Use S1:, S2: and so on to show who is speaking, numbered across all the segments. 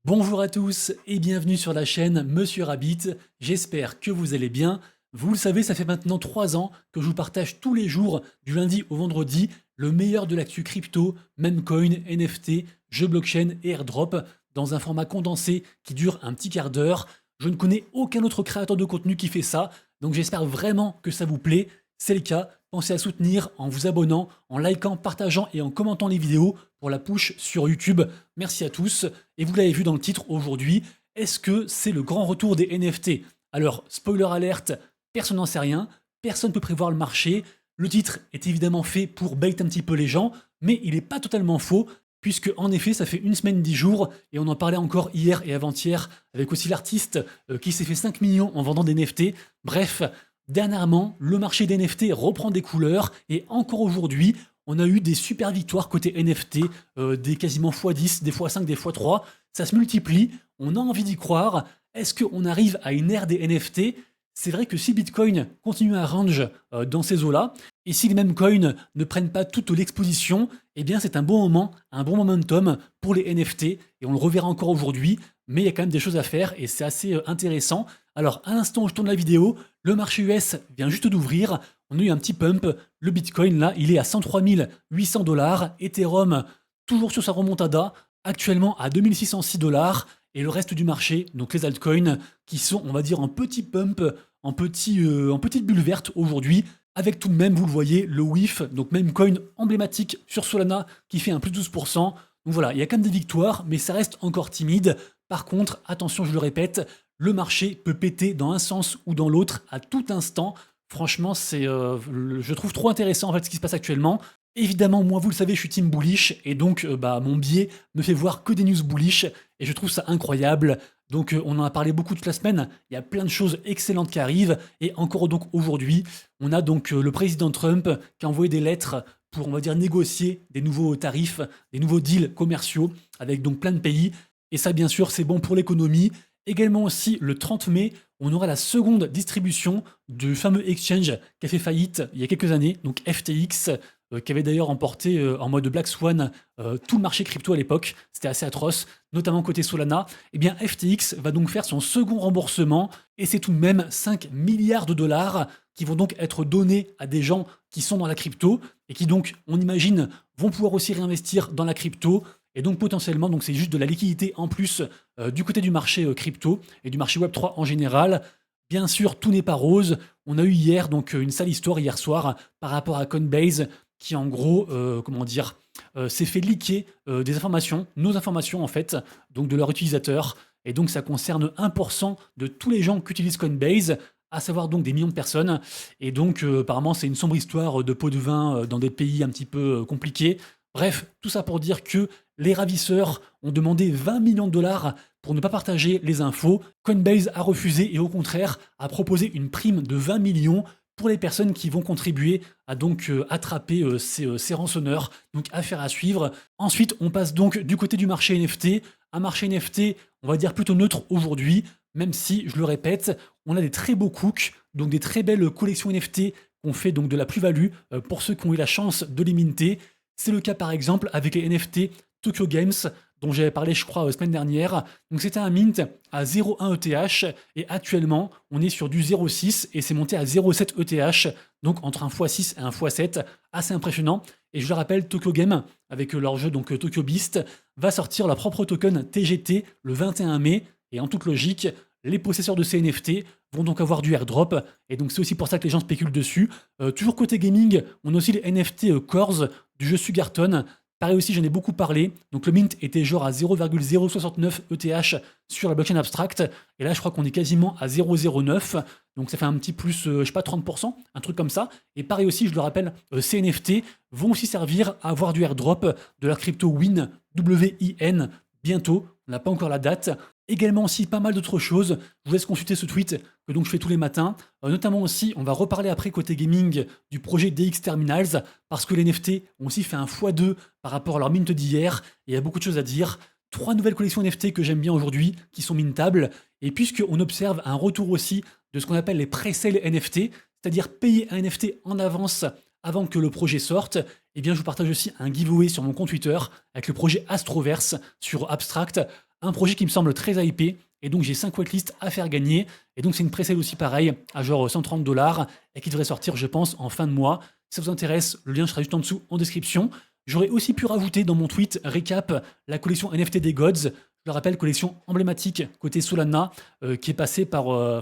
S1: Bonjour à tous et bienvenue sur la chaîne Monsieur Rabbit, j'espère que vous allez bien. Vous le savez, ça fait maintenant 3 ans que je vous partage tous les jours, du lundi au vendredi, le meilleur de l'actu crypto, meme coin, NFT, jeux blockchain et airdrop, dans un format condensé qui dure un petit quart d'heure. Je ne connais aucun autre créateur de contenu qui fait ça, donc j'espère vraiment que ça vous plaît. C'est le cas, pensez à soutenir en vous abonnant, en likant, partageant et en commentant les vidéos pour la push sur YouTube. Merci à tous. Et vous l'avez vu dans le titre aujourd'hui, est-ce que c'est le grand retour des NFT? Alors, spoiler alerte, personne n'en sait rien, personne ne peut prévoir le marché. Le titre est évidemment fait pour bait un petit peu les gens, mais il n'est pas totalement faux, puisque en effet, ça fait une semaine, 10 jours, et on en parlait encore hier et avant-hier, avec aussi l'artiste qui s'est fait 5 millions en vendant des NFT. Bref, dernièrement, le marché des NFT reprend des couleurs, et encore aujourd'hui, on a eu des super victoires côté NFT, des quasiment x10, des x5, des x3. Ça se multiplie, on a envie d'y croire. Est-ce qu'on arrive à une ère des NFT? C'est vrai que si Bitcoin continue à range dans ces eaux-là, et si les mêmes coins ne prennent pas toute l'exposition, eh bien c'est un bon moment, un bon momentum pour les NFT, et on le reverra encore aujourd'hui, mais il y a quand même des choses à faire, et c'est assez intéressant. Alors, à l'instant où je tourne la vidéo, le marché US vient juste d'ouvrir, on a eu un petit pump, le Bitcoin là, il est à 103 800 $, Ethereum toujours sur sa remontada, actuellement à 2606 $, et le reste du marché, donc les altcoins, qui sont, on va dire, en petit pump, en petite bulle verte aujourd'hui, avec tout de même, vous le voyez, le WIF, donc même coin emblématique sur Solana, qui fait un plus 12%. Donc voilà, il y a quand même des victoires, mais ça reste encore timide. Par contre, attention, je le répète, le marché peut péter dans un sens ou dans l'autre à tout instant. Franchement, je trouve trop intéressant en fait ce qui se passe actuellement. Évidemment, moi, vous le savez, je suis team bullish, et donc mon biais me fait voir que des news bullish, et je trouve ça incroyable. Donc on en a parlé beaucoup toute la semaine, il y a plein de choses excellentes qui arrivent, et encore donc aujourd'hui, on a donc le président Trump qui a envoyé des lettres pour, on va dire, négocier des nouveaux tarifs, des nouveaux deals commerciaux avec donc plein de pays, et ça bien sûr c'est bon pour l'économie. Également aussi le 30 mai, on aura la seconde distribution du fameux exchange qui a fait faillite il y a quelques années, donc FTX, qui avait d'ailleurs emporté en mode Black Swan tout le marché crypto à l'époque. C'était assez atroce, notamment côté Solana. Eh bien, FTX va donc faire son second remboursement, et c'est tout de même 5 milliards de dollars qui vont donc être donnés à des gens qui sont dans la crypto, et qui donc, on imagine, vont pouvoir aussi réinvestir dans la crypto. Et donc potentiellement, donc c'est juste de la liquidité en plus du côté du marché crypto et du marché Web3 en général. Bien sûr, tout n'est pas rose. On a eu hier donc une sale histoire hier soir par rapport à Coinbase qui en gros, s'est fait leaker des informations, nos informations en fait, donc de leurs utilisateurs. Et donc ça concerne 1% de tous les gens qui utilisent Coinbase, à savoir donc des millions de personnes. Et donc apparemment c'est une sombre histoire de pot de vin dans des pays un petit peu compliqués. Bref, tout ça pour dire que les ravisseurs ont demandé 20 millions de dollars pour ne pas partager les infos. Coinbase a refusé et au contraire a proposé une prime de 20 millions pour les personnes qui vont contribuer à donc attraper ces rançonneurs. Donc affaire à suivre. Ensuite, on passe donc du côté du marché NFT. Un marché NFT, on va dire plutôt neutre aujourd'hui, même si, je le répète, on a des très beaux cooks, donc des très belles collections NFT qu'on fait donc de la plus-value pour ceux qui ont eu la chance de les minter. C'est le cas par exemple avec les NFT Tokyo Games, dont j'avais parlé je crois semaine dernière. Donc c'était un mint à 0,1 ETH, et actuellement on est sur du 0,6 et c'est monté à 0,7 ETH, donc entre un x6 et un x7, assez impressionnant. Et je le rappelle, Tokyo Game, avec leur jeu donc Tokyo Beast, va sortir leur propre token TGT le 21 mai, et en toute logique, les possesseurs de ces NFT vont donc avoir du airdrop, et donc c'est aussi pour ça que les gens spéculent dessus. Toujours côté gaming, on a aussi les NFT Cores du jeu Sugarton. Pareil aussi, j'en ai beaucoup parlé. Donc le mint était genre à 0,069 ETH sur la blockchain abstract. Et là, je crois qu'on est quasiment à 0,09. Donc ça fait un petit plus, je sais pas, 30%, un truc comme ça. Et pareil aussi, je le rappelle, ces NFT vont aussi servir à avoir du airdrop de la crypto WIN, W-I-N, bientôt. On n'a pas encore la date. Également aussi pas mal d'autres choses. Je vous laisse consulter ce tweet que donc je fais tous les matins. Notamment aussi, on va reparler après côté gaming du projet DX Terminals, parce que les NFT ont aussi fait un x2 par rapport à leur mint d'hier, et il y a beaucoup de choses à dire. 3 nouvelles collections NFT que j'aime bien aujourd'hui, qui sont mintables, et puisqu'on observe un retour aussi de ce qu'on appelle les pre-sale NFT, c'est-à-dire payer un NFT en avance avant que le projet sorte, eh bien je vous partage aussi un giveaway sur mon compte Twitter avec le projet Astroverse sur Abstract. Un projet qui me semble très hypé, et donc j'ai 5 whitelists à faire gagner, et donc c'est une pré-sale aussi pareil, à genre 130 $, et qui devrait sortir, je pense, en fin de mois. Si ça vous intéresse, le lien sera juste en dessous en description. J'aurais aussi pu rajouter dans mon tweet récap la collection NFT des Gods. Je le rappelle, collection emblématique côté Solana, qui est passée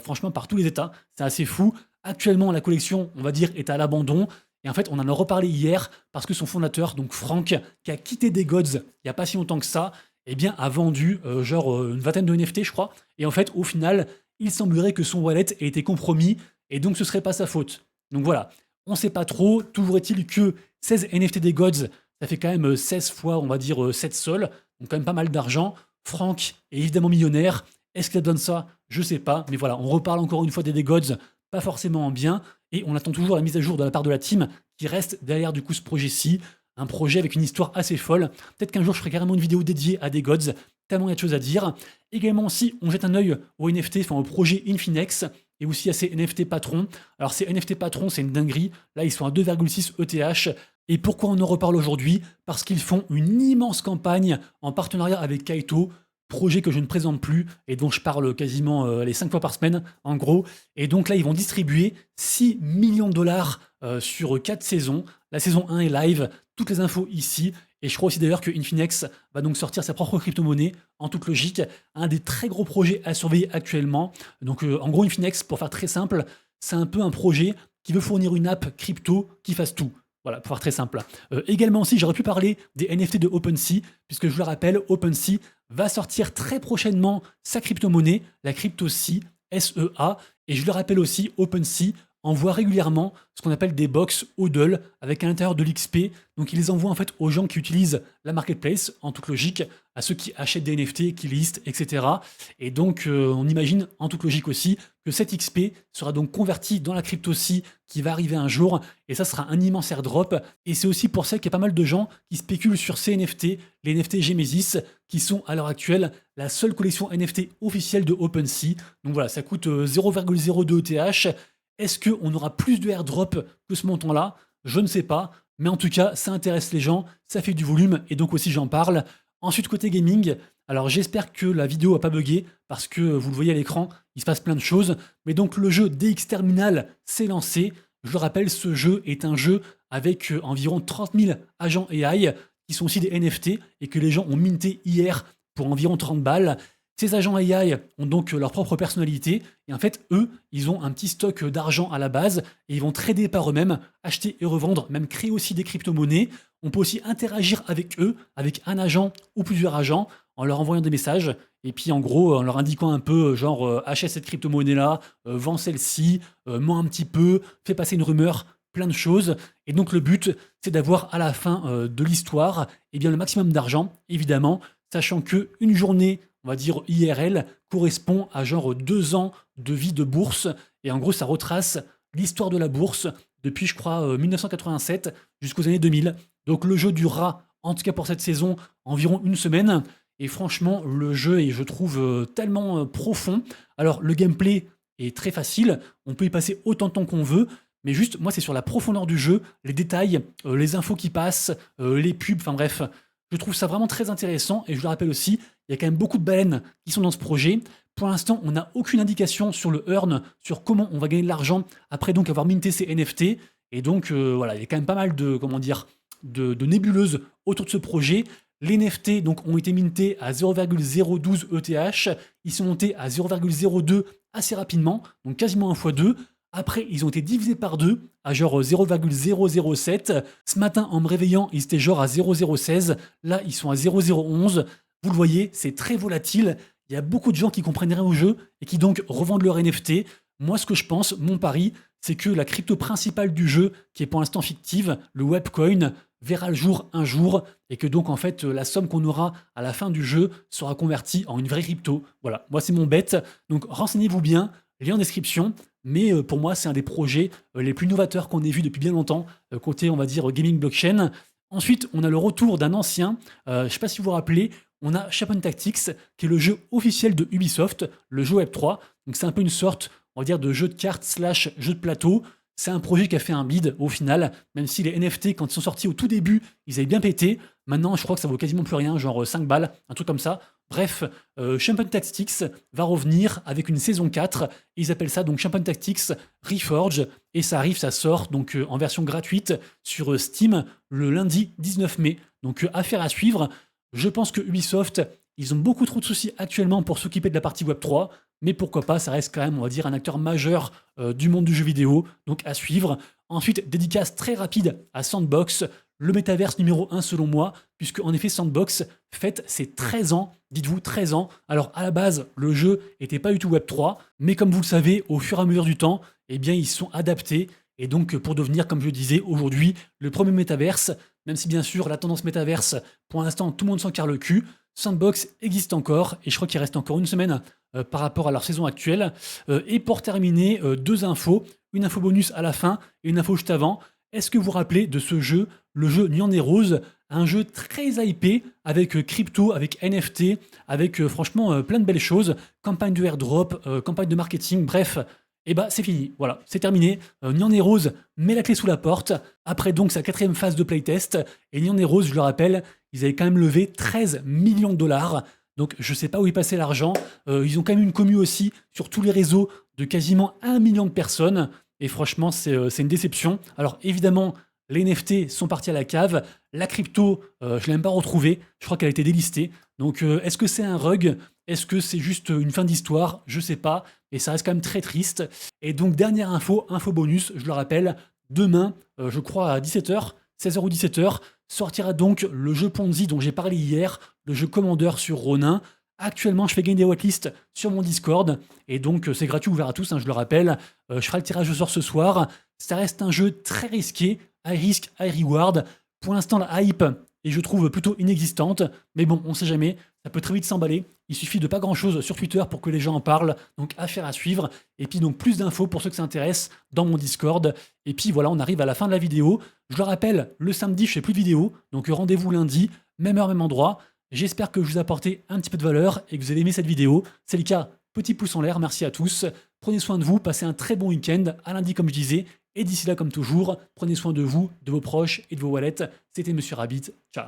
S1: franchement par tous les états. C'est assez fou. Actuellement, la collection, on va dire, est à l'abandon. Et en fait, on en a reparlé hier parce que son fondateur, donc Franck, qui a quitté des Gods il n'y a pas si longtemps que ça, eh bien, a vendu une vingtaine de NFT, je crois. Et en fait, au final, il semblerait que son wallet ait été compromis et donc ce serait pas sa faute. Donc voilà, on sait pas trop. Toujours est-il que 16 NFT des Gods, ça fait quand même 16 fois, on va dire, 7 sols. Donc quand même pas mal d'argent. Franck est évidemment millionnaire. Est-ce qu'il donne ça? Je sais pas. Mais voilà, on reparle encore une fois des Gods, pas forcément en bien. Et on attend toujours la mise à jour de la part de la team qui reste derrière du coup ce projet-ci. Un projet avec une histoire assez folle. Peut-être qu'un jour je ferai carrément une vidéo dédiée à des Gods, tellement il y a de choses à dire. Également aussi, on jette un œil aux NFT, enfin au projet Infinex, et aussi à ces NFT patrons. Alors ces NFT patrons, c'est une dinguerie. Là, ils sont à 2,6 ETH. Et pourquoi on en reparle aujourd'hui? Parce qu'ils font une immense campagne en partenariat avec Kaito, projet que je ne présente plus et dont je parle quasiment les 5 fois par semaine, en gros. Et donc là, ils vont distribuer 6 millions de dollars sur 4 saisons. La saison 1 est live, toutes les infos ici. Et je crois aussi d'ailleurs que Infinex va donc sortir sa propre crypto-monnaie, en toute logique. Un des très gros projets à surveiller actuellement. Donc en gros, Infinex, pour faire très simple, c'est un peu un projet qui veut fournir une app crypto qui fasse tout. Voilà, pour faire très simple. Également aussi, j'aurais pu parler des NFT de OpenSea, puisque je vous le rappelle, OpenSea va sortir très prochainement sa crypto-monnaie, la CryptoSea, SEA. Et je le rappelle aussi, OpenSea envoie régulièrement ce qu'on appelle des box HODL avec à l'intérieur de l'XP. Donc ils les envoient en fait aux gens qui utilisent la marketplace, en toute logique, à ceux qui achètent des NFT, qui listent, etc. Et donc on imagine en toute logique aussi que cet XP sera donc converti dans la CryptoSea qui va arriver un jour, et ça sera un immense airdrop. Et c'est aussi pour ça qu'il y a pas mal de gens qui spéculent sur ces NFT, les NFT Gemesis, qui sont à l'heure actuelle la seule collection NFT officielle de OpenSea. Donc voilà, ça coûte 0,02 ETH. Est-ce qu'on aura plus de airdrop que ce montant-là? Je ne sais pas. Mais en tout cas, ça intéresse les gens, ça fait du volume, et donc aussi j'en parle. Ensuite, côté gaming, alors j'espère que la vidéo n'a pas bugué, parce que vous le voyez à l'écran, il se passe plein de choses. Mais donc le jeu DX Terminal s'est lancé. Je le rappelle, ce jeu est un jeu avec environ 30 000 agents AI, qui sont aussi des NFT, et que les gens ont minté hier pour environ 30 balles. Ces agents AI ont donc leur propre personnalité, et en fait, eux, ils ont un petit stock d'argent à la base, et ils vont trader par eux-mêmes, acheter et revendre, même créer aussi des crypto-monnaies. On peut aussi interagir avec eux, avec un agent ou plusieurs agents, en leur envoyant des messages, et puis en gros, en leur indiquant un peu, genre, achète cette crypto-monnaie-là, vends celle-ci, mens un petit peu, fais passer une rumeur, plein de choses. Et donc le but, c'est d'avoir à la fin de l'histoire, eh bien, le maximum d'argent, évidemment, sachant que une journée, on va dire IRL, correspond à genre 2 ans de vie de bourse. Et en gros, ça retrace l'histoire de la bourse depuis, je crois, 1987 jusqu'aux années 2000. Donc le jeu durera, en tout cas pour cette saison, environ une semaine. Et franchement, le jeu est, je trouve, tellement profond. Alors, le gameplay est très facile. On peut y passer autant de temps qu'on veut. Mais juste, moi, c'est sur la profondeur du jeu, les détails, les infos qui passent, les pubs, enfin bref. Je trouve ça vraiment très intéressant. Et je le rappelle aussi, il y a quand même beaucoup de baleines qui sont dans ce projet. Pour l'instant, on n'a aucune indication sur le earn, sur comment on va gagner de l'argent après donc avoir minté ces NFT. Et donc, voilà, il y a quand même pas mal de, comment dire, de nébuleuses autour de ce projet. Les NFT donc, ont été mintés à 0,012 ETH. Ils sont montés à 0,02 assez rapidement, donc quasiment 1 x 2. Après, ils ont été divisés par 2 à genre 0,007. Ce matin, en me réveillant, ils étaient genre à 0,016. Là, ils sont à 0,011. Vous le voyez, c'est très volatile. Il y a beaucoup de gens qui comprennent rien au jeu et qui donc revendent leur NFT. Moi, ce que je pense, mon pari, c'est que la crypto principale du jeu, qui est pour l'instant fictive, le Webcoin, verra le jour un jour, et que donc en fait la somme qu'on aura à la fin du jeu sera convertie en une vraie crypto. Voilà, moi c'est mon bet. Donc renseignez-vous bien, lien en description. Mais pour moi, c'est un des projets les plus novateurs qu'on ait vu depuis bien longtemps, côté, on va dire, gaming blockchain. Ensuite, on a le retour d'un ancien, je ne sais pas si vous vous rappelez, on a Shapen Tactics, qui est le jeu officiel de Ubisoft, le jeu Web3. Donc c'est un peu une sorte, on va dire, de jeu de cartes / jeu de plateau. C'est un projet qui a fait un bid au final, même si les NFT, quand ils sont sortis au tout début, ils avaient bien pété. Maintenant, je crois que ça vaut quasiment plus rien, genre 5 balles, un truc comme ça. Bref, Champion Tactics va revenir avec une saison 4. Ils appellent ça donc Champion Tactics Reforge. Et ça sort donc en version gratuite sur Steam le lundi 19 mai. Donc affaire à suivre. Je pense que Ubisoft, ils ont beaucoup trop de soucis actuellement pour s'occuper de la partie Web3. Mais pourquoi pas, ça reste quand même, on va dire, un acteur majeur du monde du jeu vidéo. Donc à suivre. Ensuite, dédicace très rapide à Sandbox, le métaverse numéro 1 selon moi, puisque en effet Sandbox fête ses 13 ans, dites-vous 13 ans. Alors à la base, le jeu n'était pas du tout Web3, mais comme vous le savez, au fur et à mesure du temps, eh bien ils sont adaptés, et donc pour devenir, comme je disais, aujourd'hui, le premier métaverse, même si bien sûr la tendance métaverse, pour l'instant tout le monde s'en carre le cul, Sandbox existe encore, et je crois qu'il reste encore une semaine par rapport à leur saison actuelle. Et pour terminer, deux infos, une info bonus à la fin et une info juste avant. Est-ce que vous vous rappelez de ce jeu, le jeu Nyan et Rose, un jeu très hypé avec crypto, avec NFT, avec franchement plein de belles choses, campagne de airdrop, campagne de marketing, bref, et bah c'est fini, voilà, c'est terminé. Nyan et Rose met la clé sous la porte, après donc sa 4e phase de playtest, et Nyan et Rose, je le rappelle, ils avaient quand même levé 13 millions de dollars, donc je sais pas où est passé l'argent, ils ont quand même une commu aussi sur tous les réseaux de quasiment 1 million de personnes, et franchement, c'est une déception. Alors évidemment, les NFT sont partis à la cave. La crypto, je ne l'ai même pas retrouvée. Je crois qu'elle a été délistée. Donc est-ce que c'est un rug? Est-ce que c'est juste une fin d'histoire? Je sais pas. Et ça reste quand même très triste. Et donc dernière info, info bonus, je le rappelle. Demain, je crois à 17h, 16h ou 17h, sortira donc le jeu Ponzi dont j'ai parlé hier, le jeu Commander sur Ronin. Actuellement, je fais gagner des watlists sur mon Discord, et donc c'est gratuit, ouvert à tous, hein, je le rappelle. Je ferai le tirage au sort ce soir. Ça reste un jeu très risqué, high risk, high reward. Pour l'instant, la hype est, je trouve, plutôt inexistante, mais bon, on sait jamais, ça peut très vite s'emballer. Il suffit de pas grand-chose sur Twitter pour que les gens en parlent, donc affaire à suivre. Et puis donc plus d'infos pour ceux que ça intéresse dans mon Discord. Et puis voilà, on arrive à la fin de la vidéo. Je le rappelle, le samedi, je fais plus de vidéos, donc rendez-vous lundi, même heure, même endroit. J'espère que je vous ai apporté un petit peu de valeur et que vous avez aimé cette vidéo. C'est le cas, petit pouce en l'air, merci à tous. Prenez soin de vous, passez un très bon week-end, à lundi comme je disais. Et d'ici là, comme toujours, prenez soin de vous, de vos proches et de vos wallets. C'était Monsieur Rabbit, ciao.